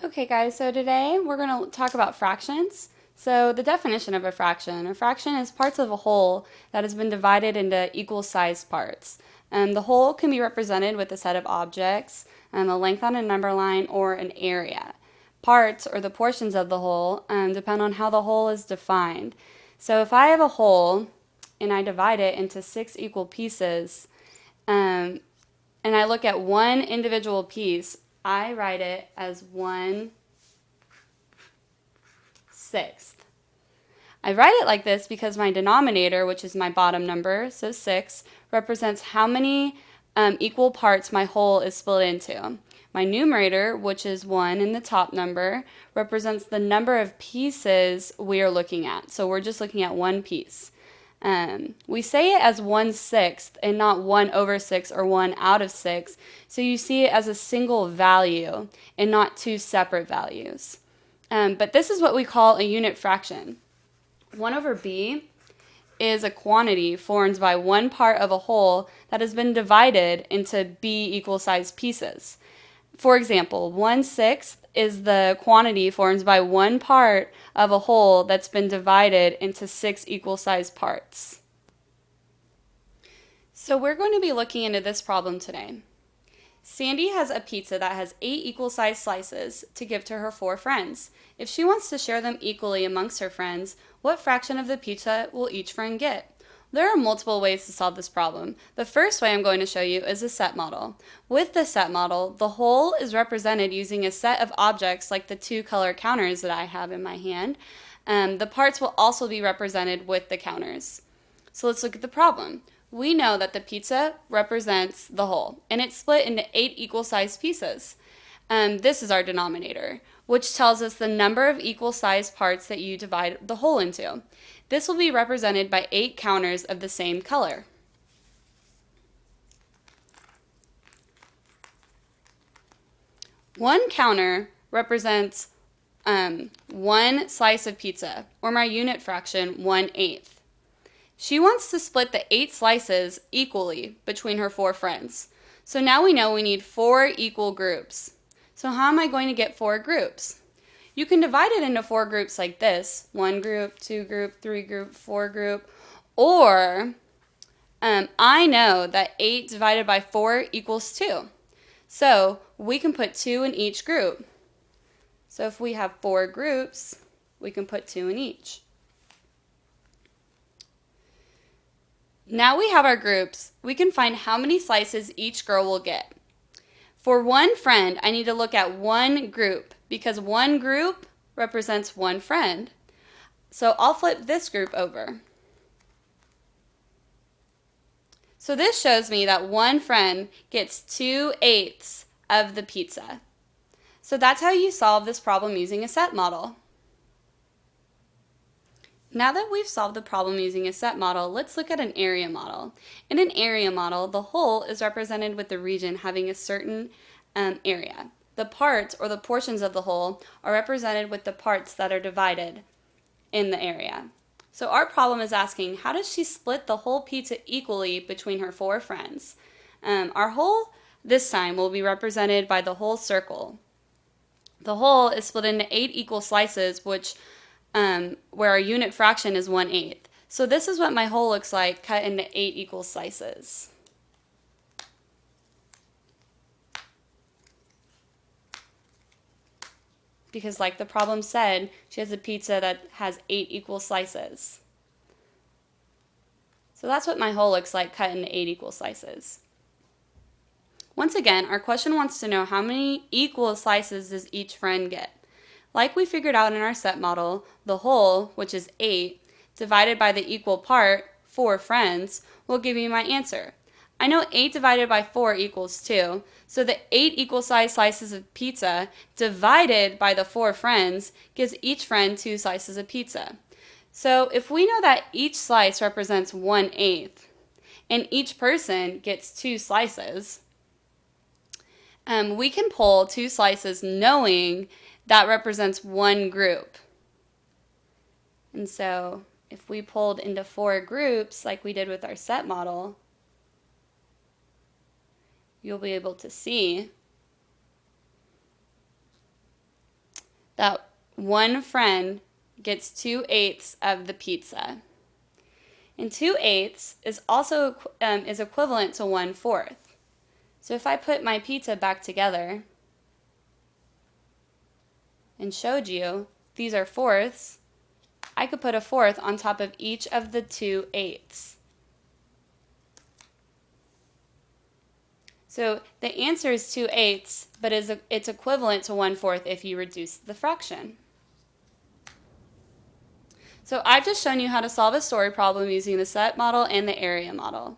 Okay guys, so today we're going to talk about fractions. So the definition of a fraction is parts of a whole that has been divided into equal sized parts. The whole can be represented with a set of objects, a length on a number line, or an area. Parts, or the portions of the whole, depend on how the whole is defined. So if I have a whole and I divide it into 6 equal pieces, um, and I look at one individual piece, I write it as 1/6. I write it like this because my denominator, which is my bottom number, so 6, represents how many equal parts my whole is split into. My numerator, which is 1 in the top number, represents the number of pieces we are looking at. So we're just looking at one piece. We say it as 1/6 and not 1/6 or 1 out of 6. So you see it as a single value and not two separate values. But this is what we call a unit fraction. 1 over b is a quantity formed by one part of a whole that has been divided into b equal sized pieces. For example, 1/6 is the quantity formed by one part of a whole that's been divided into 6 equal sized parts. So we're going to be looking into this problem today. Sandy has a pizza that has 8 equal sized slices to give to her 4 friends. If she wants to share them equally amongst her friends, what fraction of the pizza will each friend get? There are multiple ways to solve this problem. The first way I'm going to show you is a set model. With the set model, the whole is represented using a set of objects like the 2 color counters that I have in my hand. The parts will also be represented with the counters. So let's look at the problem. We know that the pizza represents the whole, and it's split into 8 equal sized pieces. This is our denominator, which tells us the number of equal sized parts that you divide the whole into. This will be represented by 8 counters of the same color. One counter represents one slice of pizza, or my unit fraction, 1/8. She wants to split the 8 slices equally between her 4 friends. So now we know we need 4 equal groups. So how am I going to get 4 groups? You can divide it into 4 groups like this: 1 group, 2 group, 3 group, 4 group. Or I know that 8 divided by 4 equals 2. So we can put 2 in each group. So if we have 4 groups, we can put 2 in each. Now we have our groups, we can find how many slices each girl will get. For one friend, I need to look at one group because one group represents one friend. So I'll flip this group over. So this shows me that one friend gets 2/8 of the pizza. So that's how you solve this problem using a set model. Now that we've solved the problem using a set model, let's look at an area model. In an area model, the whole is represented with the region having a certain area. The parts, or the portions of the whole, are represented with the parts that are divided in the area. So our problem is asking, how does she split the whole pizza equally between her 4 friends? Our whole this time will be represented by the whole circle. The whole is split into 8 equal slices, which where our unit fraction is 1/8. So this is what my whole looks like cut into 8 equal slices. Because like the problem said, she has a pizza that has 8 equal slices. So that's what my whole looks like cut into 8 equal slices. Once again, our question wants to know how many equal slices does each friend get. Like we figured out in our set model, the whole, which is 8, divided by the equal part, 4 friends, will give me my answer. I know 8 divided by 4 equals 2, so the 8 equal sized slices of pizza divided by the 4 friends gives each friend 2 slices of pizza. So if we know that each slice represents 1/8, and each person gets 2 slices, we can pull 2 slices knowing that represents one group. And so if we pulled into 4 groups like we did with our set model, you'll be able to see that one friend gets 2/8 of the pizza. And 2/8 is also is equivalent to 1/4. So if I put my pizza back together and showed you these are fourths, I could put a fourth on top of each of the 2/8. So the answer is 2/8, but it's equivalent to 1/4 if you reduce the fraction. So I've just shown you how to solve a story problem using the set model and the area model.